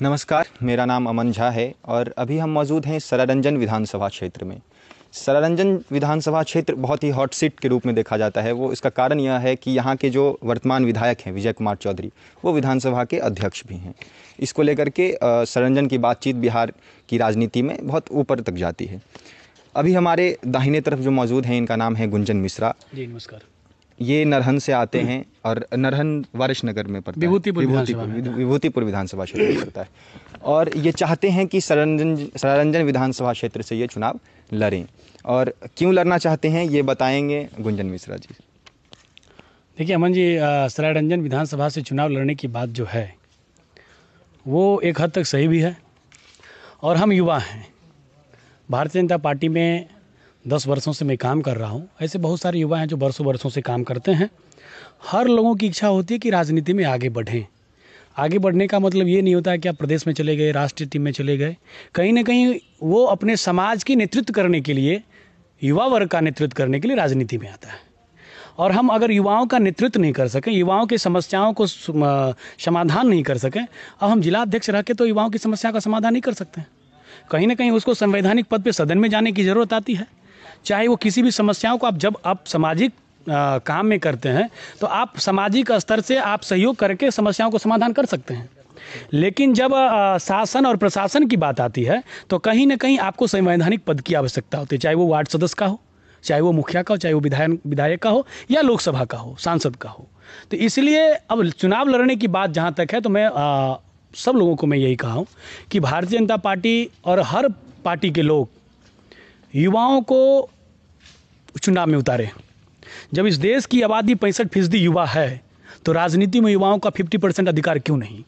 नमस्कार, मेरा नाम अमन झा है और अभी हम मौजूद हैं सरारंजन विधानसभा क्षेत्र में। सरारंजन विधानसभा क्षेत्र बहुत ही हॉट सीट के रूप में देखा जाता है। वो इसका कारण यह है कि यहाँ के जो वर्तमान विधायक हैं विजय कुमार चौधरी, वो विधानसभा के अध्यक्ष भी हैं। इसको लेकर के सरारंजन की बातचीत बिहार की राजनीति में बहुत ऊपर तक जाती है। अभी हमारे दाहिने तरफ जो मौजूद हैं, इनका नाम है गुंजन मिश्रा जी। नमस्कार। ये नरहन से आते हैं और नरहन वारिसनगर में पड़ता है, विभूतिपुर विधानसभा क्षेत्र में पड़ता है, और ये चाहते हैं कि सरारंजन विधानसभा क्षेत्र से ये चुनाव लड़ें। और क्यों लड़ना चाहते हैं ये बताएंगे गुंजन मिश्रा जी। देखिए अमन जी, सरारंजन विधानसभा से चुनाव लड़ने की बात जो है वो एक हद तक सही भी है। और हम युवा हैं, भारतीय जनता पार्टी में 10 वर्षों से मैं काम कर रहा हूं। ऐसे बहुत सारे युवा हैं जो वर्षों से काम करते हैं। हर लोगों की इच्छा होती है कि राजनीति में आगे बढ़ें। आगे बढ़ने का मतलब ये नहीं होता है कि आप प्रदेश में चले गए, राष्ट्रीय टीम में चले गए। कहीं ना कहीं वो अपने समाज की नेतृत्व करने के लिए, युवा वर्ग का नेतृत्व करने के लिए राजनीति में आता है। और हम अगर युवाओं का नेतृत्व नहीं कर सकें, युवाओं की समस्याओं को समाधान नहीं कर सकें, अब हम जिला अध्यक्ष रह के तो युवाओं की समस्या का समाधान नहीं कर सकते। कहीं ना कहीं उसको संवैधानिक पद पर सदन में जाने की ज़रूरत आती है। चाहे वो किसी भी समस्याओं को जब आप सामाजिक काम में करते हैं तो आप सामाजिक स्तर से आप सहयोग करके समस्याओं को समाधान कर सकते हैं। लेकिन जब शासन और प्रशासन की बात आती है तो कहीं ना कहीं आपको संवैधानिक पद की आवश्यकता होती है, चाहे वो वार्ड सदस्य का हो, चाहे वो मुखिया का हो, चाहे वो विधायक का हो या लोकसभा का हो, सांसद का हो। तो इसलिए अब चुनाव लड़ने की बात जहाँ तक है तो मैं सब लोगों को मैं यही कहा हूँ कि भारतीय जनता पार्टी और हर पार्टी के लोग युवाओं को चुनाव में उतारे। जब इस देश की आबादी 65% युवा है तो राजनीति में युवाओं का 50% अधिकार क्यों नहीं।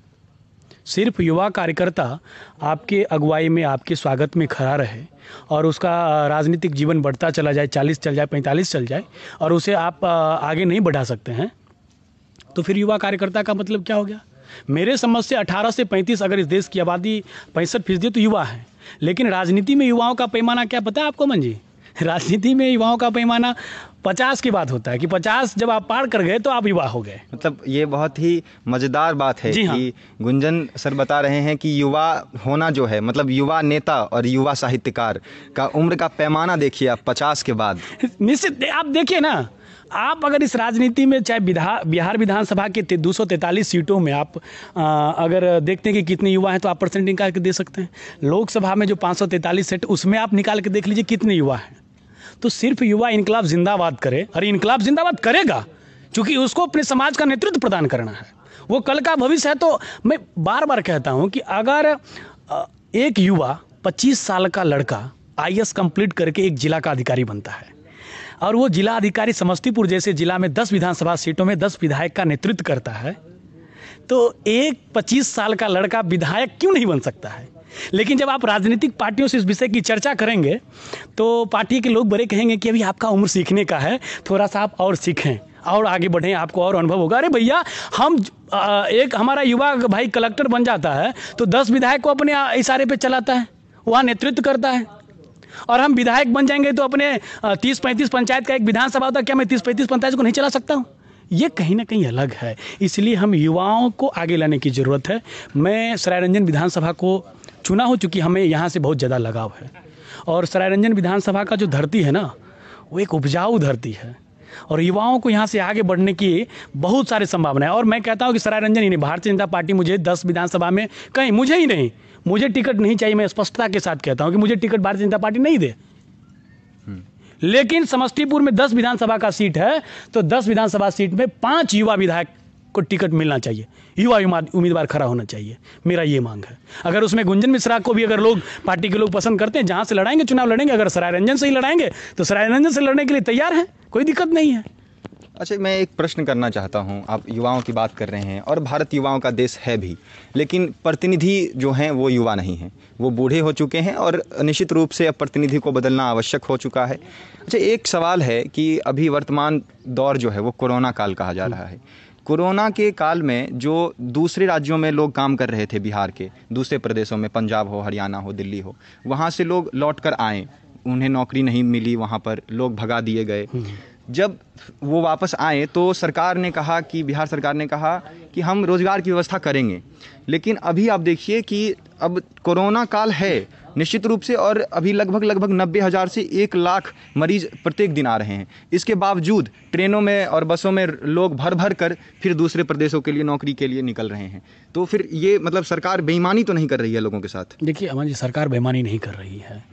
सिर्फ युवा कार्यकर्ता आपके अगुवाई में, आपके स्वागत में खड़ा रहे और उसका राजनीतिक जीवन बढ़ता चला जाए, 40 चल जाए, 45 चल जाए, और उसे आप आगे नहीं बढ़ा सकते हैं, तो फिर युवा कार्यकर्ता का मतलब क्या हो गया। मेरे समझ से 18 से 35 अगर इस देश की आबादी 65% तो युवा है। लेकिन राजनीति में युवाओं का पैमाना क्या पता है आपको मन जी? राजनीति में युवाओं का पैमाना 50 की बात होता है कि 50 जब आप पार कर गए तो आप युवा हो गए। मतलब ये बहुत ही मज़ेदार बात है कि गुंजन सर बता रहे हैं कि युवा होना जो है, मतलब युवा नेता और युवा साहित्यकार का उम्र का पैमाना देखिए आप 50 के बाद। निश्चित आप देखिए ना, आप अगर इस राजनीति में चाहे बिहार विधानसभा के 243 सीटों में आप अगर देखते हैं कि कितने युवा हैं तो आप परसेंट निकाल के दे सकते हैं। लोकसभा में जो 543 सीट, उसमें आप निकाल के देख लीजिए कितने युवा हैं। तो सिर्फ युवा इनकलाब जिंदाबाद करे, और इनकलाब जिंदाबाद करेगा क्योंकि उसको अपने समाज का नेतृत्व प्रदान करना है, वो कल का भविष्य है। तो मैं बार बार कहता हूँ कि अगर एक युवा 25 साल का लड़का IAS कंप्लीट करके एक जिला का अधिकारी बनता है और वो जिला अधिकारी समस्तीपुर जैसे जिला में 10 विधानसभा सीटों में 10 विधायक का नेतृत्व करता है, तो एक 25 साल का लड़का विधायक क्यों नहीं बन सकता है। लेकिन जब आप राजनीतिक पार्टियों से इस विषय की चर्चा करेंगे तो पार्टी के लोग बड़े कहेंगे कि अभी आपका उम्र सीखने का है, थोड़ा सा आप और सीखें और आगे बढ़ें, आपको और अनुभव होगा। अरे भैया, हम एक हमारा युवा भाई कलेक्टर बन जाता है तो 10 विधायक को अपने इशारे पे चलाता है, वहाँ नेतृत्व करता है। और हम विधायक बन जाएंगे तो अपने 30-35 पंचायत का एक विधानसभा होता है, क्या मैं 30-35 पंचायत को नहीं चला सकता हूँ? ये कहीं ना कहीं अलग है। इसलिए हम युवाओं को आगे लाने की ज़रूरत है। मैं सरायरंजन विधानसभा को चुना हो चूँकि हमें यहाँ से बहुत ज़्यादा लगाव है। और सरायरंजन विधानसभा का जो धरती है ना, वो एक उपजाऊ धरती है और युवाओं को यहाँ से आगे बढ़ने की बहुत सारी संभावना है। और मैं कहता हूँ कि सरायरंजन ही नहीं, भारतीय जनता पार्टी मुझे 10 विधानसभा में कहीं, मुझे ही नहीं, मुझे टिकट नहीं चाहिए। मैं स्पष्टता के साथ कहता हूँ कि मुझे टिकट भारतीय जनता पार्टी नहीं दे। लेकिन समस्तीपुर में 10 विधानसभा का सीट है तो 10 विधानसभा सीट में 5 युवा विधायक को टिकट मिलना चाहिए, युवा उम्मीदवार खड़ा होना चाहिए। मेरा ये मांग है। अगर उसमें गुंजन मिश्रा को भी अगर लोग, पार्टी के लोग पसंद करते हैं, जहाँ से लड़ाएंगे चुनाव लड़ेंगे, अगर सरायरंजन से ही लड़ाएंगे तो सरायरंजन से लड़ने के लिए तैयार हैं, कोई दिक्कत नहीं है। अच्छा, मैं एक प्रश्न करना चाहता हूं। आप युवाओं की बात कर रहे हैं और भारत युवाओं का देश है भी, लेकिन प्रतिनिधि जो हैं वो युवा नहीं हैं, वो बूढ़े हो चुके हैं और निश्चित रूप से अब प्रतिनिधि को बदलना आवश्यक हो चुका है। अच्छा, एक सवाल है कि अभी वर्तमान दौर जो है वो कोरोना काल कहा जा रहा है। कोरोना के काल में जो दूसरे राज्यों में लोग काम कर रहे थे, बिहार के दूसरे प्रदेशों में, पंजाब हो, हरियाणा हो, दिल्ली हो, वहाँ से लोग लौट कर आए, उन्हें नौकरी नहीं मिली, वहाँ पर लोग भगा दिए गए। जब वो वापस आए तो सरकार ने कहा कि बिहार सरकार ने कहा कि हम रोज़गार की व्यवस्था करेंगे। लेकिन अभी आप देखिए कि अब कोरोना काल है निश्चित रूप से, और अभी लगभग 90,000 से 1 लाख मरीज प्रत्येक दिन आ रहे हैं। इसके बावजूद ट्रेनों में और बसों में लोग भर कर फिर दूसरे प्रदेशों के लिए नौकरी के लिए निकल रहे हैं। तो फिर ये मतलब सरकार बेईमानी तो नहीं कर रही है लोगों के साथ? देखिए अमन जी, सरकार बेईमानी नहीं कर रही है।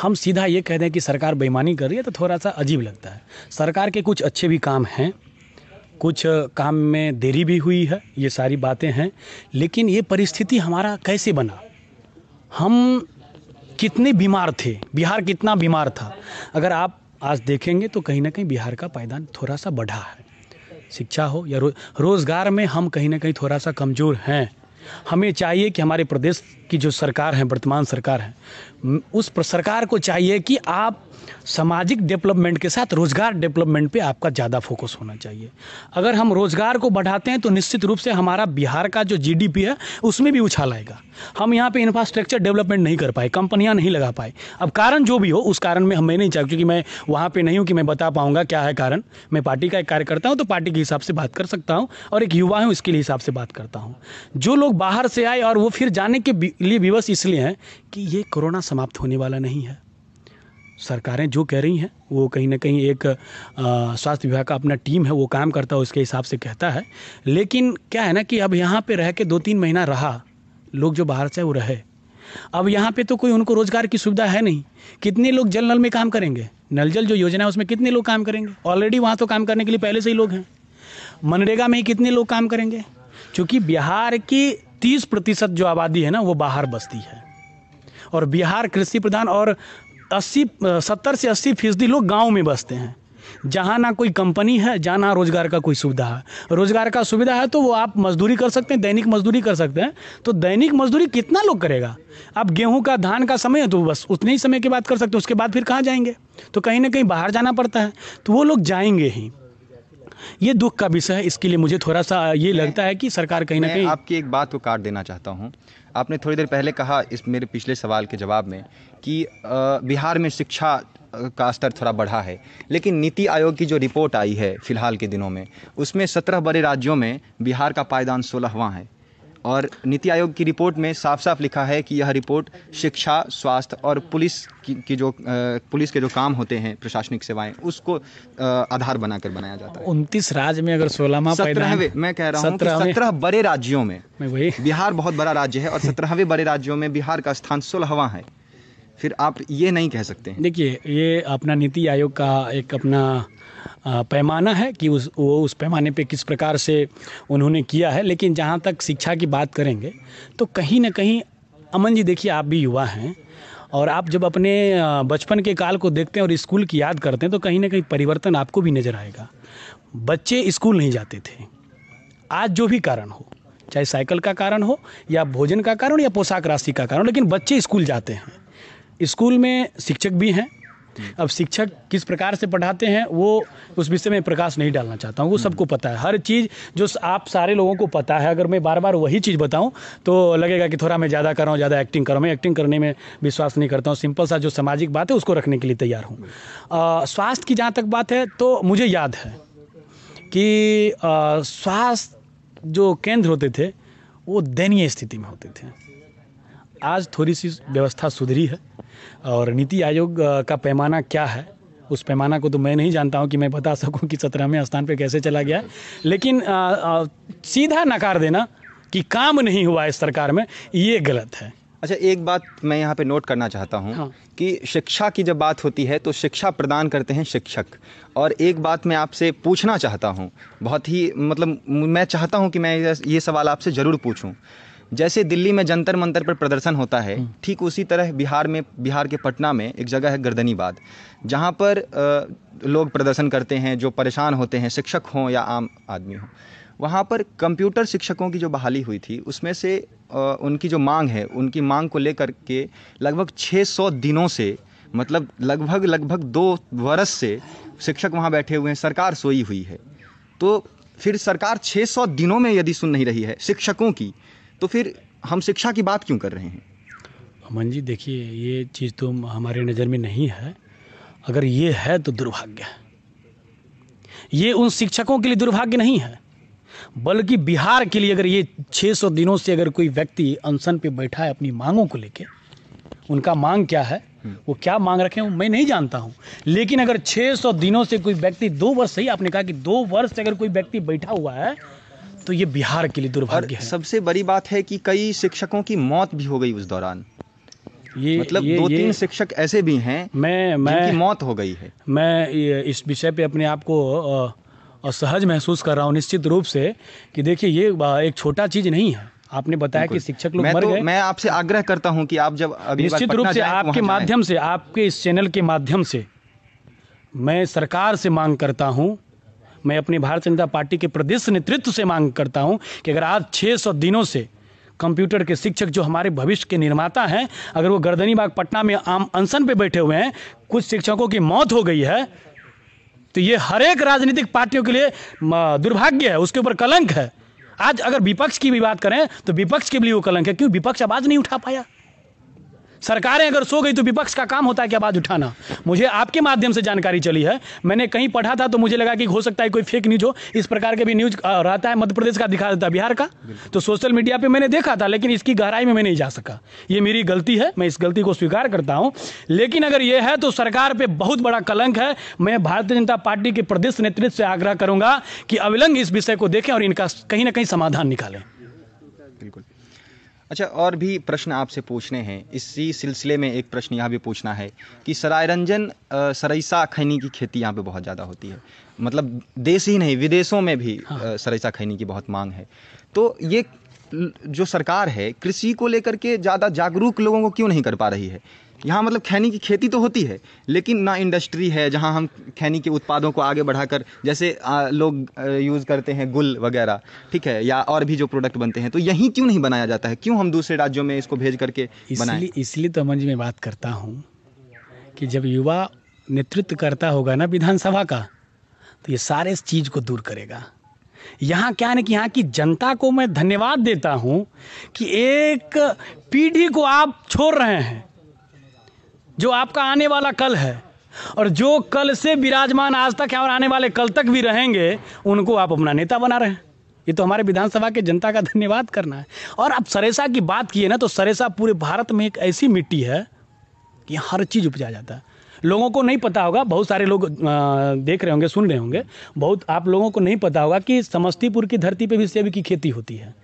हम सीधा ये कह दें कि सरकार बेईमानी कर रही है तो थोड़ा सा अजीब लगता है। सरकार के कुछ अच्छे भी काम हैं, कुछ काम में देरी भी हुई है, ये सारी बातें हैं। लेकिन ये परिस्थिति हमारा कैसे बना, हम कितने बीमार थे, बिहार कितना बीमार था। अगर आप आज देखेंगे तो कहीं ना कहीं बिहार का पायदान थोड़ा सा बढ़ा है। शिक्षा हो या रोज़गार में हम कहीं ना कहीं थोड़ा सा कमज़ोर हैं। हमें चाहिए कि हमारे प्रदेश की जो सरकार है, वर्तमान सरकार है, उस सरकार को चाहिए कि आप सामाजिक डेवलपमेंट के साथ रोज़गार डेवलपमेंट पे आपका ज़्यादा फोकस होना चाहिए। अगर हम रोज़गार को बढ़ाते हैं तो निश्चित रूप से हमारा बिहार का जो जीडीपी है उसमें भी उछाल आएगा। हम यहाँ पे इंफ्रास्ट्रक्चर डेवलपमेंट नहीं कर पाए, कंपनियाँ नहीं लगा पाए। अब कारण जो भी हो, उस कारण में मैं नहीं चाहूँ, क्योंकि मैं वहाँ पर नहीं हूँ कि मैं बता पाऊँगा क्या है कारण। मैं पार्टी का एक कार्यकर्ता हूँ तो पार्टी के हिसाब से बात कर सकता हूँ, और एक युवा हूँ इसके लिए हिसाब से बात करता हूँ। जो लोग बाहर से आए और वो फिर जाने के लिए विवश इसलिए हैं कि ये कोरोना समाप्त होने वाला नहीं है। सरकारें जो कह रही हैं वो कहीं ना कहीं एक स्वास्थ्य विभाग का अपना टीम है, वो काम करता है, उसके हिसाब से कहता है। लेकिन क्या है ना कि अब यहाँ पे रह के 2-3 महीना रहा, लोग जो बाहर से वो रहे, अब यहाँ पे तो कोई उनको रोज़गार की सुविधा है नहीं। कितने लोग जल नल में काम करेंगे? नल जल जो योजना है उसमें कितने लोग काम करेंगे? ऑलरेडी वहाँ तो काम करने के लिए पहले से ही लोग हैं। मनरेगा में ही कितने लोग काम करेंगे? चूँकि बिहार की 30% जो आबादी है ना वो बाहर बसती है, और बिहार कृषि प्रधान, और 70 से 80% लोग गांव में बसते हैं, जहां ना कोई कंपनी है, जहां ना रोजगार का कोई सुविधा है। रोजगार का सुविधा है तो वो आप मजदूरी कर सकते हैं, दैनिक मजदूरी कर सकते हैं। तो दैनिक मजदूरी कितना लोग करेगा? अब गेहूं का, धान का समय है तो बस उतने ही समय की बात कर सकते हैं, उसके बाद फिर कहाँ जाएंगे? तो कहीं ना कहीं बाहर जाना पड़ता है, तो वो लोग जाएंगे ही। ये दुख का विषय है। इसके लिए मुझे थोड़ा सा ये लगता है कि सरकार कहीं ना कहीं। आपकी एक बात को काट देना चाहता हूँ। आपने थोड़ी देर पहले कहा इस मेरे पिछले सवाल के जवाब में कि बिहार में शिक्षा का स्तर थोड़ा बढ़ा है, लेकिन नीति आयोग की जो रिपोर्ट आई है फिलहाल के दिनों में, उसमें 17 बड़े राज्यों में बिहार का पायदान 16वां है। और नीति आयोग की रिपोर्ट में साफ साफ लिखा है कि यह रिपोर्ट शिक्षा, स्वास्थ्य और पुलिस पुलिस के जो काम होते हैं, प्रशासनिक सेवाएं, उसको आधार बनाकर बनाया जाता है। 29 राज्य में अगर 16वां पायदान, मैं कह रहा हूँ कि 17 बड़े राज्यों में, वही बिहार बहुत बड़ा राज्य है और 17वें बड़े राज्यों में बिहार का स्थान 16वां है। फिर आप ये नहीं कह सकते हैं। देखिए, ये अपना नीति आयोग का एक अपना पैमाना है कि वो उस पैमाने पे किस प्रकार से उन्होंने किया है। लेकिन जहाँ तक शिक्षा की बात करेंगे तो कहीं ना कहीं अमन जी, देखिए आप भी युवा हैं, और आप जब अपने बचपन के काल को देखते हैं और स्कूल की याद करते हैं तो कहीं ना कहीं परिवर्तन आपको भी नज़र आएगा। बच्चे स्कूल नहीं जाते थे, आज जो भी कारण हो, चाहे साइकिल का कारण हो या भोजन का कारण या पोशाक राशि का कारण, लेकिन बच्चे स्कूल जाते हैं। स्कूल में शिक्षक भी हैं। अब शिक्षक किस प्रकार से पढ़ाते हैं वो उस विषय में प्रकाश नहीं डालना चाहता हूँ, वो सबको पता है। हर चीज़ जो आप सारे लोगों को पता है, अगर मैं बार बार वही चीज़ बताऊँ तो लगेगा कि थोड़ा मैं ज़्यादा कर रहा हूँ, ज़्यादा एक्टिंग कर रहा हूँ। मैं एक्टिंग करने में विश्वास नहीं करता हूँ। सिंपल सा जो सामाजिक बात है उसको रखने के लिए तैयार हूँ। स्वास्थ्य की जहाँ तक बात है तो मुझे याद है कि स्वास्थ्य जो केंद्र होते थे वो दयनीय स्थिति में होते थे। आज थोड़ी सी व्यवस्था सुधरी है, और नीति आयोग का पैमाना क्या है उस पैमाना को तो मैं नहीं जानता हूं कि मैं बता सकूं कि 17वें स्थान पे कैसे चला गया। लेकिन सीधा नकार देना कि काम नहीं हुआ इस सरकार में, ये गलत है। अच्छा, एक बात मैं यहाँ पे नोट करना चाहता हूँ। हाँ। कि शिक्षा की जब बात होती है तो शिक्षा प्रदान करते हैं शिक्षक। और एक बात मैं आपसे पूछना चाहता हूँ, बहुत ही मतलब मैं चाहता हूँ कि मैं ये सवाल आपसे ज़रूर पूछूँ। जैसे दिल्ली में जंतर मंतर पर प्रदर्शन होता है, ठीक उसी तरह बिहार के पटना में एक जगह है गर्दनीबाद, जहाँ पर लोग प्रदर्शन करते हैं जो परेशान होते हैं, शिक्षक हों या आम आदमी हो। वहाँ पर कंप्यूटर शिक्षकों की जो बहाली हुई थी उसमें से उनकी जो मांग है, उनकी मांग को लेकर के लगभग 600 दिनों से, मतलब लगभग 2 वर्ष से शिक्षक वहाँ बैठे हुए हैं, सरकार सोई हुई है। तो फिर सरकार 600 दिनों में यदि सुन नहीं रही है शिक्षकों की, तो फिर हम शिक्षा की बात क्यों कर रहे हैं? अमन जी, देखिए ये चीज़ तो हमारे नज़र में नहीं है। अगर ये है तो दुर्भाग्य है। ये उन शिक्षकों के लिए दुर्भाग्य नहीं है, बल्कि बिहार के लिए। अगर ये 600 दिनों से अगर कोई व्यक्ति अनशन पे बैठा है अपनी मांगों को लेके, उनका मांग क्या है, वो क्या मांग रखे हैं मैं नहीं जानता हूं, लेकिन अगर 600 दिनों से कोई व्यक्ति 2 वर्ष, सही आपने कहा कि 2 वर्ष से अगर कोई व्यक्ति बैठा हुआ है तो ये बिहार के लिए दुर्भाग्य है। सबसे बड़ी बात है कि कई शिक्षकों की मौत भी हो गई उस दौरान। ये मतलब 2-3 शिक्षक ऐसे भी हैं जिनकी मौत हो गई है। मैं इस विषय पे अपने आप को असहज महसूस कर रहा हूँ निश्चित रूप से कि देखिए ये एक छोटा चीज़ नहीं है। आपने बताया कि शिक्षक लोग मर गए। मैं आपसे आग्रह करता हूं कि आप जब अगली बार निश्चित रूप से आपके माध्यम से, आपके इस चैनल के माध्यम से मैं सरकार से मांग करता हूं, मैं अपनी भारतीय जनता पार्टी के प्रदेश नेतृत्व से मांग करता हूं कि अगर आज 600 दिनों से कंप्यूटर के शिक्षक जो हमारे भविष्य के निर्माता हैं, अगर वो गर्दनीबाग पटना में आम अनशन पे बैठे हुए हैं, कुछ शिक्षकों की मौत हो गई है, तो ये हर एक राजनीतिक पार्टियों के लिए दुर्भाग्य है, उसके ऊपर कलंक है। आज अगर विपक्ष की भी बात करें तो विपक्ष के लिए वो कलंक है, क्यों विपक्ष आवाज नहीं उठा पाया। सरकारें अगर सो गई तो विपक्ष का काम होता है कि आवाज उठाना। मुझे आपके माध्यम से जानकारी चली है, मैंने कहीं पढ़ा था तो मुझे लगा कि हो सकता है कोई फेक न्यूज हो, इस प्रकार के भी न्यूज रहता है, मध्य प्रदेश का दिखा देता है, बिहार का, तो सोशल मीडिया पे मैंने देखा था, लेकिन इसकी गहराई में मैं नहीं जा सका। ये मेरी गलती है, मैं इस गलती को स्वीकार करता हूं, लेकिन अगर ये है तो सरकार पे बहुत बड़ा कलंक है। मैं भारतीय जनता पार्टी के प्रदेश नेतृत्व से आग्रह करूंगा कि अविलंब इस विषय को देखें और इनका कहीं ना कहीं समाधान निकालें। बिल्कुल। अच्छा, और भी प्रश्न आपसे पूछने हैं इसी सिलसिले में। एक प्रश्न यहाँ भी पूछना है कि सरायरंजन सरैसा खैनी की खेती यहाँ पे बहुत ज़्यादा होती है, मतलब देश ही नहीं विदेशों में भी सरैसा खैनी की बहुत मांग है। तो ये जो सरकार है कृषि को लेकर के ज़्यादा जागरूक लोगों को क्यों नहीं कर पा रही है? यहाँ मतलब खैनी की खेती तो होती है, लेकिन ना इंडस्ट्री है जहाँ हम खैनी के उत्पादों को आगे बढ़ाकर, जैसे लोग यूज़ करते हैं गुल वगैरह, ठीक है, या और भी जो प्रोडक्ट बनते हैं, तो यहीं क्यों नहीं बनाया जाता है? क्यों हम दूसरे राज्यों में इसको भेज करके बनाएं? इसलिए तो अमन जी मैं बात करता हूँ कि जब युवा नेतृत्व करता होगा ना विधानसभा का, तो ये सारे इस चीज़ को दूर करेगा। यहाँ क्या है कि यहाँ की जनता को मैं धन्यवाद देता हूँ कि एक पीढ़ी को आप छोड़ रहे हैं जो आपका आने वाला कल है, और जो कल से विराजमान आज तक है और आने वाले कल तक भी रहेंगे, उनको आप अपना नेता बना रहे हैं। ये तो हमारे विधानसभा के जनता का धन्यवाद करना है। और अब सरेसा की बात की है ना, तो सरेसा पूरे भारत में एक ऐसी मिट्टी है कि हर चीज़ उपजाया जाता है। लोगों को नहीं पता होगा, बहुत सारे लोग देख रहे होंगे, सुन रहे होंगे, बहुत आप लोगों को नहीं पता होगा कि समस्तीपुर की धरती पे भी सेब की खेती होती है।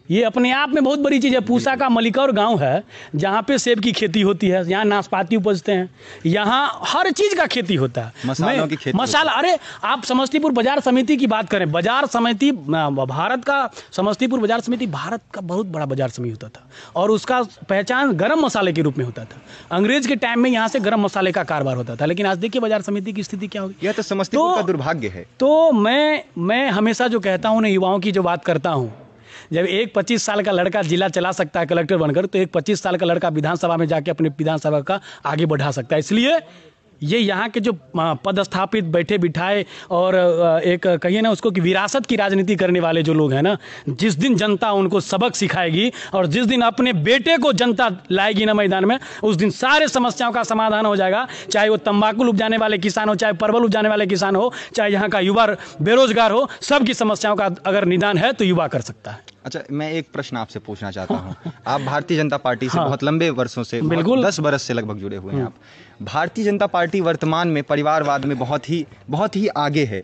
ये अपने आप में बहुत बड़ी चीज़ है। पूसा का मलिकौर गांव है जहाँ पे सेब की खेती होती है, यहाँ नाशपाती उपजते हैं, यहाँ हर चीज़ का खेती होता है, मसालों की खेती। मसाला, अरे आप समस्तीपुर बाजार समिति की बात करें, बाजार समिति भारत का, समस्तीपुर बाजार समिति भारत का बहुत बड़ा बाजार समिति होता था, और उसका पहचान गरम मसाले के रूप में होता था। अंग्रेज के टाइम में यहाँ से गरम मसाले का कारोबार होता था, लेकिन आज देखिए बाजार समिति की स्थिति क्या होगी। यह तो समस्तीपुर का दुर्भाग्य है। तो मैं हमेशा जो कहता हूँ ना, युवाओं की जो बात करता हूँ, जब एक 25 साल का लड़का जिला चला सकता है कलेक्टर बनकर, तो एक 25 साल का लड़का विधानसभा में जाके अपने विधानसभा का आगे बढ़ा सकता है। इसलिए ये यहाँ के जो पदस्थापित बैठे बिठाए और एक कहिए ना उसको कि विरासत की राजनीति करने वाले जो लोग हैं ना, जिस दिन जनता उनको सबक सिखाएगी और जिस दिन अपने बेटे को जनता लाएगी ना मैदान में, उस दिन सारे समस्याओं का समाधान हो जाएगा। चाहे वो तंबाकू उपजाने वाले किसान हो, चाहे परवल उपजाने वाले किसान हो, चाहे यहाँ का युवा बेरोजगार हो, सबकी समस्याओं का अगर निदान है तो युवा कर सकता है। अच्छा, मैं एक प्रश्न आपसे पूछना चाहता हूँ। आप भारतीय जनता पार्टी से बहुत लंबे वर्षों से, 10 बरस से लगभग जुड़े हुए हैं आप। भारतीय जनता पार्टी वर्तमान में परिवारवाद में बहुत ही आगे है।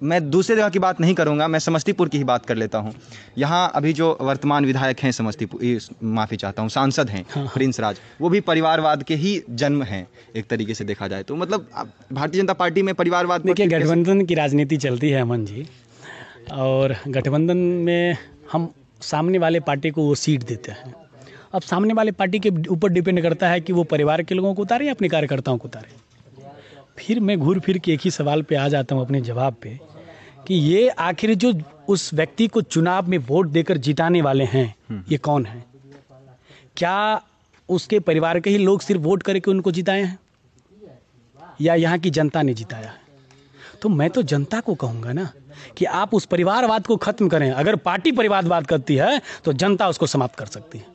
मैं दूसरे जगह की बात नहीं करूंगा, मैं समस्तीपुर की ही बात कर लेता हूं। यहाँ अभी जो वर्तमान विधायक हैं समस्तीपुर, माफ़ी चाहता हूं, सांसद हैं प्रिंस राज, वो भी परिवारवाद के ही जन्म हैं एक तरीके से देखा जाए तो। मतलब भारतीय जनता पार्टी में परिवारवाद, देखिए गठबंधन की राजनीति चलती है अमन जी, और गठबंधन में हम सामने वाले पार्टी को वो सीट देते हैं। अब सामने वाले पार्टी के ऊपर डिपेंड करता है कि वो परिवार के लोगों को उतारे या अपने कार्यकर्ताओं को उतारे। फिर मैं घूर फिर के एक ही सवाल पे आ जाता हूँ अपने जवाब पे, कि ये आखिर जो उस व्यक्ति को चुनाव में वोट देकर जिताने वाले हैं, ये कौन है? क्या उसके परिवार के ही लोग सिर्फ वोट करके उनको जिताए हैं, या यहाँ की जनता ने जिताया है? तो मैं तो जनता को कहूँगा ना कि आप उस परिवारवाद को खत्म करें। अगर पार्टी परिवारवाद करती है तो जनता उसको समाप्त कर सकती है।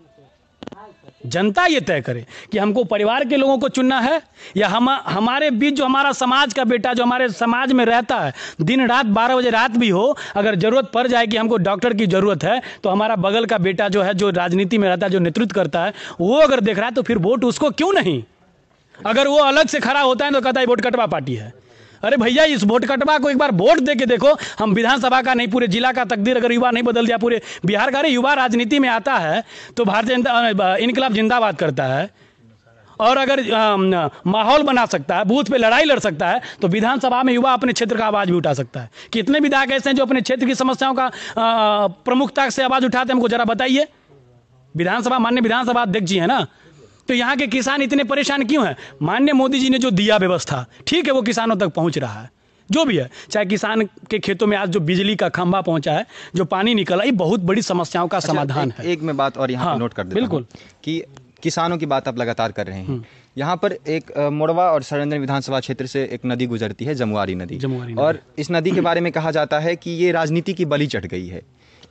जनता ये तय करे कि हमको परिवार के लोगों को चुनना है या हमारे बीच जो हमारा समाज का बेटा जो हमारे समाज में रहता है, दिन रात 12 बजे रात भी हो, अगर ज़रूरत पड़ जाए कि हमको डॉक्टर की ज़रूरत है, तो हमारा बगल का बेटा जो है, जो राजनीति में रहता है, जो नेतृत्व करता है, वो अगर देख रहा है तो फिर वोट उसको क्यों नहीं। अगर वो अलग से खड़ा होता है तो कहता है वोट कटवा पार्टी है। अरे भैया, इस वोट कटवा को एक बार वोट दे के देखो। हम विधानसभा का नहीं, पूरे जिला का तकदीर अगर युवा नहीं बदल दिया, पूरे बिहार का। युवा राजनीति में आता है तो भारतीय जनता इनकलाब जिंदाबाद करता है, और अगर माहौल बना सकता है, बूथ पे लड़ाई लड़ सकता है, तो विधानसभा में युवा अपने क्षेत्र का आवाज़ भी उठा सकता है। कितने विधायक ऐसे हैं जो अपने क्षेत्र की समस्याओं का प्रमुखता से आवाज़ उठाते हैं, हमको जरा बताइए। विधानसभा, माननीय विधानसभा अध्यक्ष जी है ना, तो यहाँ के किसान इतने परेशान क्यों हैं? माननीय मोदी जी ने जो दिया व्यवस्था, ठीक है, वो किसानों तक पहुँच रहा है, जो भी है। चाहे किसान के खेतों में आज जो बिजली का खंभा पहुंचा है, जो पानी निकला, ये बहुत बड़ी समस्याओं का समाधान है। एक मैं बात और यहाँ नोट कर देता बिल्कुल कि किसानों की बात आप लगातार कर रहे हैं। यहाँ पर एक मोड़वा और सरायरंजन विधानसभा क्षेत्र से एक नदी गुजरती है, जमुआरी नदी। और इस नदी के बारे में कहा जाता है कि ये राजनीति की बलि चढ़ गई है।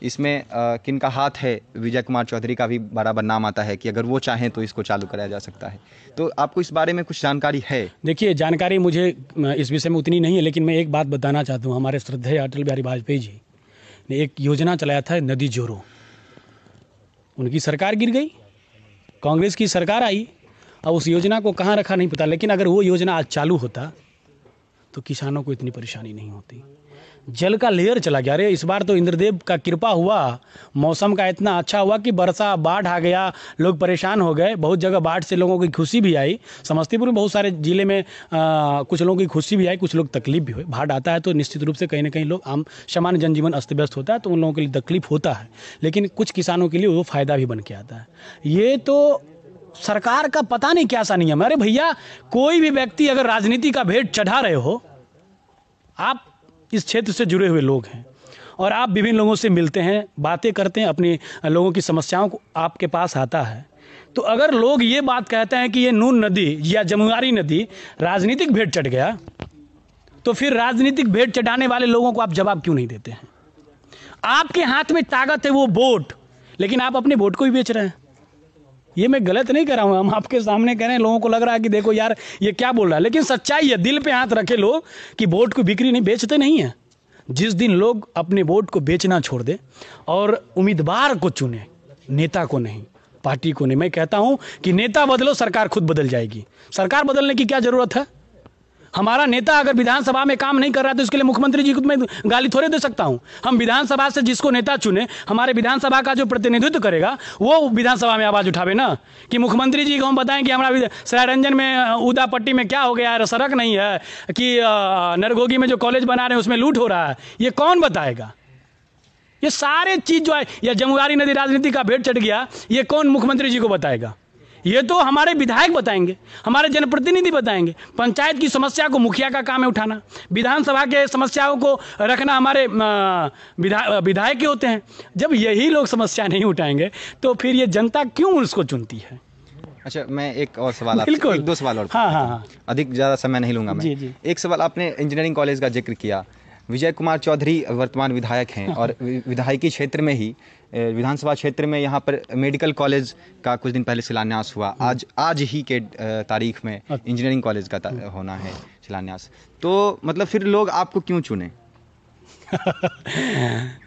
इसमें किनका हाथ है? विजय कुमार चौधरी का भी बराबर नाम आता है कि अगर वो चाहें तो इसको चालू कराया जा सकता है। तो आपको इस बारे में कुछ जानकारी है? देखिए, जानकारी मुझे इस विषय में उतनी नहीं है, लेकिन मैं एक बात बताना चाहता हूँ। हमारे श्रद्धेय अटल बिहारी वाजपेयी जी ने एक योजना चलाया था, नदी जोड़ो। उनकी सरकार गिर गई, कांग्रेस की सरकार आई, और उस योजना को कहाँ रखा नहीं पता। लेकिन अगर वो योजना आज चालू होता तो किसानों को इतनी परेशानी नहीं होती। जल का लेयर चला गया। अरे इस बार तो इंद्रदेव का कृपा हुआ, मौसम का इतना अच्छा हुआ कि बरसा, बाढ़ आ गया, लोग परेशान हो गए। बहुत जगह बाढ़ से लोगों की खुशी भी आई। समस्तीपुर में बहुत सारे जिले में कुछ लोगों की खुशी भी आई, कुछ लोग तकलीफ भी हुई। बाढ़ आता है तो निश्चित रूप से कहीं ना कहीं लोग आम सामान्य जनजीवन अस्त व्यस्त होता है, तो उन लोगों के लिए तकलीफ होता है, लेकिन कुछ किसानों के लिए वो फ़ायदा भी बन के आता है। ये तो सरकार का पता नहीं क्या सा नियम है। अरे भैया, कोई भी व्यक्ति अगर राजनीति का भेंट चढ़ा रहे हो, आप इस क्षेत्र से जुड़े हुए लोग हैं और आप विभिन्न लोगों से मिलते हैं, बातें करते हैं, अपने लोगों की समस्याओं को आपके पास आता है, तो अगर लोग ये बात कहते हैं कि ये नून नदी या जमुआरी नदी राजनीतिक भेंट चढ़ गया, तो फिर राजनीतिक भेंट चढ़ाने वाले लोगों को आप जवाब क्यों नहीं देते हैं? आपके हाथ में ताकत है, वो वोट, लेकिन आप अपने वोट को ही बेच रहे हैं। ये मैं गलत नहीं कर रहा हूँ, हम आपके सामने कह रहे हैं। लोगों को लग रहा है कि देखो यार ये क्या बोल रहा है, लेकिन सच्चाई है। दिल पे हाथ रखे लोग कि वोट को बिक्री नहीं, बेचते नहीं है। जिस दिन लोग अपने वोट को बेचना छोड़ दे और उम्मीदवार को चुने, नेता को नहीं, पार्टी को नहीं। मैं कहता हूँ कि नेता बदलो, सरकार खुद बदल जाएगी। सरकार बदलने की क्या जरूरत है? हमारा नेता अगर विधानसभा में काम नहीं कर रहा है तो इसके लिए मुख्यमंत्री जी को मैं गाली थोड़े दे सकता हूं। हम विधानसभा से जिसको नेता चुने, हमारे विधानसभा का जो प्रतिनिधित्व करेगा वो विधानसभा में आवाज उठावे ना, कि मुख्यमंत्री जी को हम बताएं कि हमारा सरायरंजन में, उदा पट्टी में क्या हो गया है, सड़क नहीं है, कि नरघोगी में जो कॉलेज बना रहे हैं उसमें लूट हो रहा है। ये कौन बताएगा? ये सारे चीज जो है, या जमुआरी नदी राजनीति का भेंट चढ़ गया, ये कौन मुख्यमंत्री जी को बताएगा? ये तो हमारे विधायक बताएंगे, हमारे जनप्रतिनिधि बताएंगे। पंचायत की समस्या को मुखिया का काम है उठाना, विधानसभा के समस्याओं को रखना हमारे विधायक के होते हैं। जब यही लोग समस्या नहीं उठाएंगे तो फिर ये जनता क्यों उसको चुनती है? अच्छा, मैं एक और सवाल, बिल्कुल, एक दो सवाल और। हाँ, अधिक ज़्यादा समय नहीं लूँगा मैं। जी। एक सवाल, आपने इंजीनियरिंग कॉलेज का जिक्र किया। विजय कुमार चौधरी वर्तमान विधायक हैं और विधायकी क्षेत्र में ही, विधानसभा क्षेत्र में यहाँ पर मेडिकल कॉलेज का कुछ दिन पहले शिलान्यास हुआ। आज ही के तारीख में इंजीनियरिंग कॉलेज का होना है शिलान्यास। तो मतलब फिर लोग आपको क्यों चुने?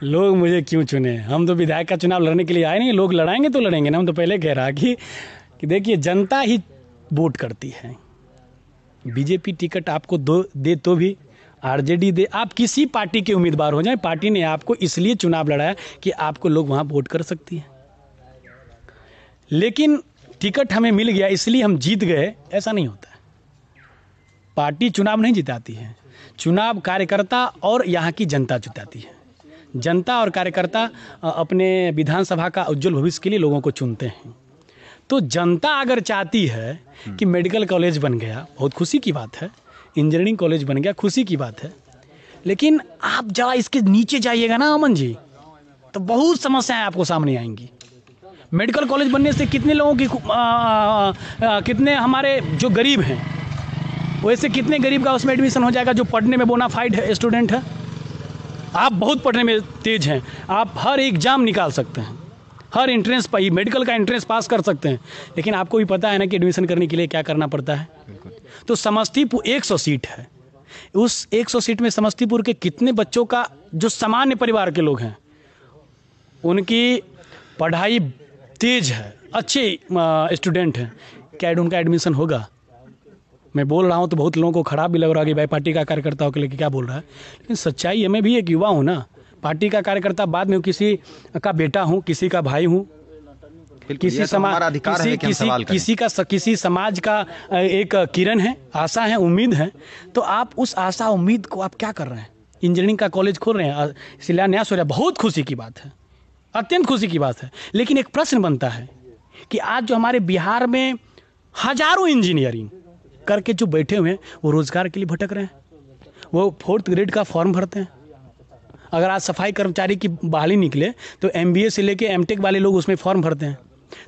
लोग मुझे क्यों चुने? हम तो विधायक का चुनाव लड़ने के लिए आए नहीं। लोग लड़ाएंगे तो लड़ेंगे ना। हम तो पहले कह रहा कि देखिए, जनता ही वोट करती है। बीजेपी टिकट आपको दे तो भी, आरजेडी दे, आप किसी पार्टी के उम्मीदवार हो जाए, पार्टी ने आपको इसलिए चुनाव लड़ाया कि आपको लोग वहां वोट कर सकती है। लेकिन टिकट हमें मिल गया इसलिए हम जीत गए, ऐसा नहीं होता है। पार्टी चुनाव नहीं जिताती है, चुनाव कार्यकर्ता और यहाँ की जनता जिताती है। जनता और कार्यकर्ता अपने विधानसभा का उज्जवल भविष्य के लिए लोगों को चुनते हैं। तो जनता अगर चाहती है कि मेडिकल कॉलेज बन गया, बहुत खुशी की बात है, इंजीनियरिंग कॉलेज बन गया, खुशी की बात है, लेकिन आप जरा इसके नीचे जाइएगा ना अमन जी, तो बहुत समस्याएं आपको सामने आएंगी। मेडिकल कॉलेज बनने से कितने लोगों की कितने हमारे जो गरीब हैं, वैसे कितने गरीब का उसमें एडमिशन हो जाएगा जो पढ़ने में बोनाफाइड है, स्टूडेंट है। आप बहुत पढ़ने में तेज हैं, आप हर एग्जाम निकाल सकते हैं, हर एंट्रेंस पर मेडिकल का एंट्रेंस पास कर सकते हैं, लेकिन आपको भी पता है ना कि एडमिशन करने के लिए क्या करना पड़ता है। तो समस्तीपुर 100 सीट है, उस 100 सीट में समस्तीपुर के कितने बच्चों का जो सामान्य परिवार के लोग हैं उनकी पढ़ाई तेज है, अच्छे स्टूडेंट हैं, क्या उनका एडमिशन होगा? मैं बोल रहा हूँ तो बहुत लोगों को खराब भी लग रहा है कि भाई पार्टी का कार्यकर्ता होकर लेके क्या बोल रहा है, लेकिन सच्चाई है, मैं भी एक युवा हूँ ना, पार्टी का कार्यकर्ता बाद में किसी का बेटा हूँ, किसी का भाई हूँ, किसी समाज किसी समाज का एक किरण है, आशा है, उम्मीद है। तो आप उस आशा उम्मीद को आप क्या कर रहे हैं? इंजीनियरिंग का कॉलेज खोल रहे हैं, शिलान्यास हो रहा है, बहुत खुशी की बात है, अत्यंत खुशी की बात है। लेकिन एक प्रश्न बनता है कि आज जो हमारे बिहार में हजारों इंजीनियरिंग करके जो बैठे हुए हैं वो रोजगार के लिए भटक रहे हैं, वो 4th ग्रेड का फॉर्म भरते हैं। अगर आज सफाई कर्मचारी की बहाली निकले तो MBA से लेके MTech वाले लोग उसमें फॉर्म भरते हैं।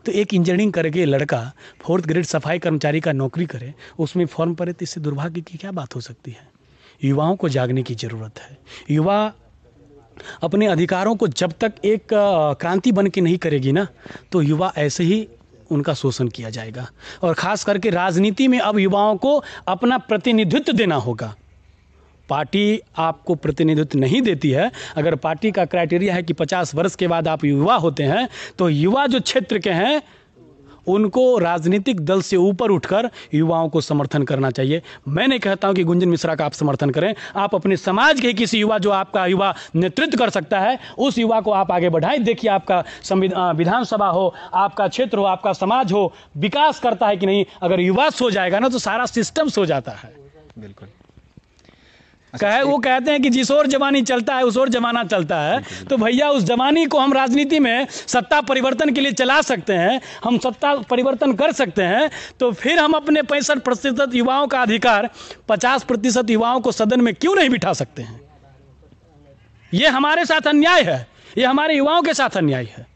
तो एक इंजीनियरिंग करके लड़का 4th ग्रेड सफाई कर्मचारी का नौकरी करे, उसमें फॉर्म भरे, तो इससे दुर्भाग्य की क्या बात हो सकती है? युवाओं को जागने की ज़रूरत है। युवा अपने अधिकारों को जब तक एक क्रांति बन के नहीं करेगी ना, तो युवा ऐसे ही उनका शोषण किया जाएगा। और ख़ास करके राजनीति में अब युवाओं को अपना प्रतिनिधित्व देना होगा। पार्टी आपको प्रतिनिधित्व नहीं देती है। अगर पार्टी का क्राइटेरिया है कि 50 वर्ष के बाद आप युवा होते हैं, तो युवा जो क्षेत्र के हैं उनको राजनीतिक दल से ऊपर उठकर युवाओं को समर्थन करना चाहिए। मैं नहीं कहता हूं कि गुंजन मिश्रा का आप समर्थन करें, आप अपने समाज के किसी युवा, जो आपका युवा नेतृत्व कर सकता है, उस युवा को आप आगे बढ़ाएं। देखिए आपका विधानसभा हो, आपका क्षेत्र हो, आपका समाज हो, विकास करता है कि नहीं। अगर युवा सो जाएगा ना तो सारा सिस्टम सो जाता है। बिल्कुल। वो कहते हैं कि जिस ओर जमानी चलता है उस ओर जमाना चलता है। तो भैया उस जमानी को हम राजनीति में सत्ता परिवर्तन के लिए चला सकते हैं, हम सत्ता परिवर्तन कर सकते हैं। तो फिर हम अपने 65% युवाओं का अधिकार 50% युवाओं को सदन में क्यों नहीं बिठा सकते हैं? ये हमारे साथ अन्याय है, ये हमारे युवाओं के साथ अन्याय है।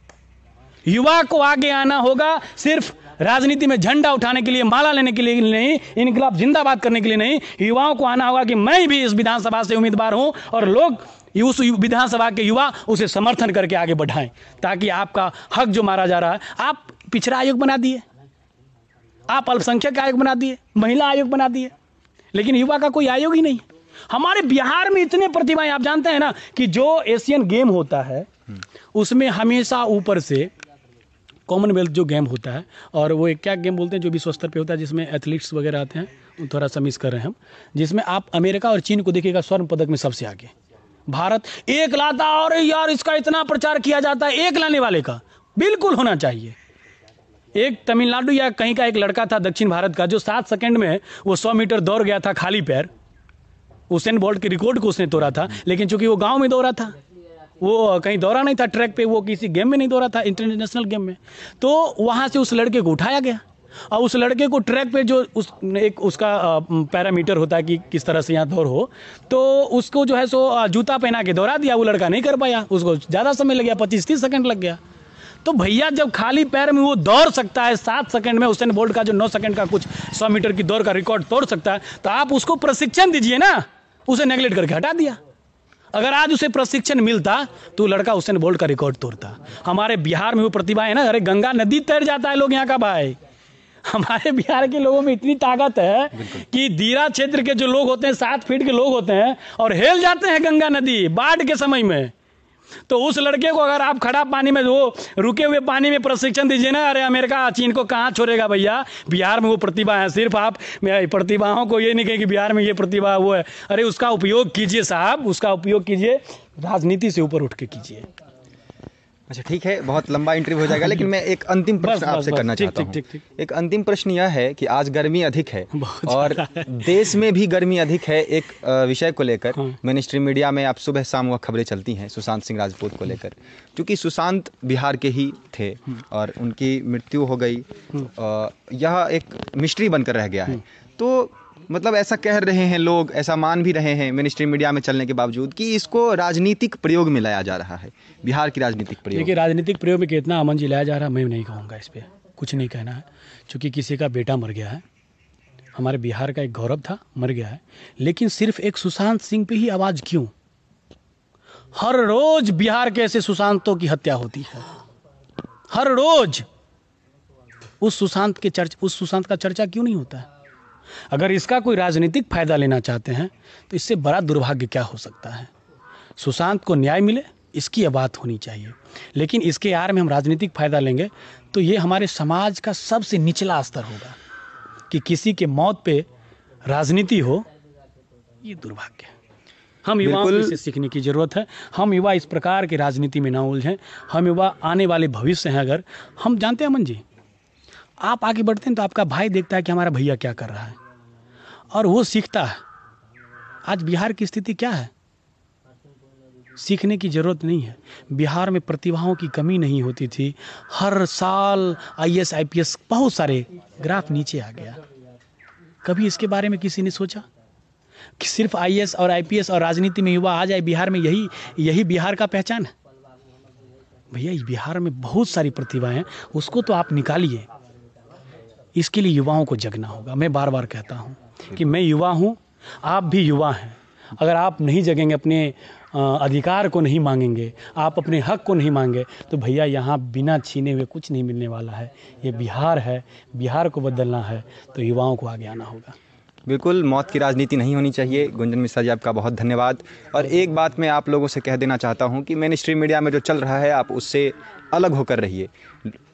युवा को आगे आना होगा, सिर्फ राजनीति में झंडा उठाने के लिए, माला लेने के लिए नहीं, इनकलाब जिंदाबाद करने के लिए नहीं। युवाओं को आना होगा कि मैं भी इस विधानसभा से उम्मीदवार हूं, और लोग उस विधानसभा के युवा उसे समर्थन करके आगे बढ़ाएं, ताकि आपका हक जो मारा जा रहा है। आप पिछड़ा आयोग बना दिए, आप अल्पसंख्यक आयोग बना दिए, महिला आयोग बना दिए, लेकिन युवा का कोई आयोग ही नहीं। हमारे बिहार में इतने प्रतिभाएं, आप जानते हैं ना कि जो एशियन गेम होता है उसमें हमेशा ऊपर से कॉमनवेल्थ जो गेम होता है, और वो एक क्या गेम बोलते हैं जो विश्व स्तर पे होता है, जिसमें एथलीट्स वगैरह आते हैं, थोड़ा सा मिस कर रहे हैं हम, जिसमें आप अमेरिका और चीन को देखिएगा स्वर्ण पदक में सबसे आगे। भारत एक लाता, और यार इसका इतना प्रचार किया जाता है, एक लाने वाले का बिल्कुल होना चाहिए। एक तमिलनाडु या कहीं का एक लड़का था दक्षिण भारत का, जो 7 सेकंड में वो 100 मीटर दौड़ गया था खाली पैर। उसेन बोल्ट के रिकॉर्ड को उसने तोड़ा था, लेकिन चूंकि वो गाँव में दौड़ा था, वो कहीं दौड़ा नहीं था ट्रैक पे, वो किसी गेम में नहीं दौड़ा था, इंटरनेशनल गेम में। तो वहाँ से उस लड़के को उठाया गया, और उस लड़के को ट्रैक पे जो उसका पैरामीटर होता है कि किस तरह से यहाँ दौड़ हो, तो उसको जो है सो जूता पहना के दौड़ा दिया। वो लड़का नहीं कर पाया, उसको ज़्यादा समय लग गया, 25-30 सेकंड लग गया। तो भैया जब खाली पैर में वो दौड़ सकता है 7 सेकंड में, उसेन बोल्ट का जो 9 सेकंड का कुछ 100 मीटर की दौड़ का रिकॉर्ड तोड़ सकता है, तो आप उसको प्रशिक्षण दीजिए ना। उसे नेगलेक्ट करके हटा दिया। अगर आज उसे प्रशिक्षण मिलता तो लड़का उसेन बोल्ट का रिकॉर्ड तोड़ता। हमारे बिहार में वो प्रतिभा है ना, अरे गंगा नदी तैर जाता है लोग यहाँ का भाई। हमारे बिहार के लोगों में इतनी ताकत है कि दीरा क्षेत्र के जो लोग होते हैं 7 फीट के लोग होते हैं और हेल जाते हैं गंगा नदी बाढ़ के समय में। तो उस लड़के को अगर आप खड़ा पानी में, वो रुके हुए पानी में प्रशिक्षण दीजिए ना, अरे अमेरिका चीन को कहाँ छोड़ेगा भैया। बिहार में वो प्रतिभा है। सिर्फ आप प्रतिभाओं को ये नहीं कहें कि बिहार में ये प्रतिभा वो है, अरे उसका उपयोग कीजिए साहब, उसका उपयोग कीजिए, राजनीति से ऊपर उठ के कीजिए। अच्छा ठीक है, बहुत लंबा इंटरव्यू हो जाएगा, लेकिन मैं एक अंतिम प्रश्न आपसे करना चाहता हूँ। एक अंतिम प्रश्न यह है कि आज गर्मी अधिक है और देश में भी गर्मी अधिक है। एक विषय को लेकर मेन स्ट्रीम मीडिया में आप सुबह शाम वह खबरें चलती हैं सुशांत सिंह राजपूत को लेकर, क्योंकि सुशांत बिहार के ही थे और उनकी मृत्यु हो गई। यह एक मिस्ट्री बनकर रह गया है। तो मतलब ऐसा कह रहे हैं लोग, ऐसा मान भी रहे हैं मेन स्ट्रीम मीडिया में चलने के बावजूद कि इसको राजनीतिक प्रयोग में लाया जा रहा है, बिहार की राजनीतिक प्रयोग। देखिए राजनीतिक प्रयोग में कितना अमन जी लाया जा रहा है मैं नहीं कहूँगा, इस पर कुछ नहीं कहना है, क्योंकि किसी का बेटा मर गया है। हमारे बिहार का एक गौरव था, मर गया है। लेकिन सिर्फ एक सुशांत सिंह पे ही आवाज़ क्यों? हर रोज बिहार के ऐसे सुशांतों की हत्या होती है, हर रोज उस सुशांत का चर्चा क्यों नहीं होता है? अगर इसका कोई राजनीतिक फायदा लेना चाहते हैं तो इससे बड़ा दुर्भाग्य क्या हो सकता है? सुशांत को न्याय मिले, इसकी यह बात होनी चाहिए। लेकिन इसके आड़ में हम राजनीतिक फायदा लेंगे तो ये हमारे समाज का सबसे निचला स्तर होगा कि किसी के मौत पे राजनीति हो। ये दुर्भाग्य है। हम युवाओं को इससे सीखने की जरूरत है। हम युवा इस प्रकार की राजनीति में ना उलझें। हम युवा आने वाले भविष्य हैं। अगर हम जानते हैं अमन जी, आप आगे बढ़ते हैं तो आपका भाई देखता है कि हमारा भैया क्या कर रहा है और वो सीखता है। आज बिहार की स्थिति क्या है? सीखने की ज़रूरत नहीं है। बिहार में प्रतिभाओं की कमी नहीं होती थी। हर साल IAS IPS बहुत सारे ग्राफ नीचे आ गया। कभी इसके बारे में किसी ने सोचा कि सिर्फ IAS और IPS और राजनीति में युवा आ जाए बिहार में, यही बिहार का पहचान है? भैया, इस बिहार में बहुत सारी प्रतिभाएं हैं, उसको तो आप निकालिए। इसके लिए युवाओं को जगना होगा। मैं बार बार कहता हूँ कि मैं युवा हूँ, आप भी युवा हैं। अगर आप नहीं जगेंगे, अपने अधिकार को नहीं मांगेंगे, आप अपने हक को नहीं मांगे, तो भैया यहाँ बिना छीने हुए कुछ नहीं मिलने वाला है। ये बिहार है, बिहार को बदलना है तो युवाओं को आगे आना होगा। बिल्कुल, मौत की राजनीति नहीं होनी चाहिए। गुंजन मिश्रा जी, आपका बहुत धन्यवाद। और एक बात मैं आप लोगों से कह देना चाहता हूं कि मेन स्ट्रीम मीडिया में जो चल रहा है, आप उससे अलग होकर रहिए,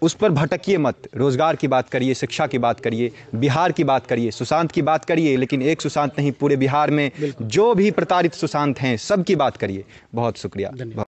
उस पर भटकिए मत। रोज़गार की बात करिए, शिक्षा की बात करिए, बिहार की बात करिए, सुशांत की बात करिए, लेकिन एक सुशांत नहीं, पूरे बिहार में जो भी प्रताड़ित सुशांत हैं, सब की बात करिए। बहुत शुक्रिया।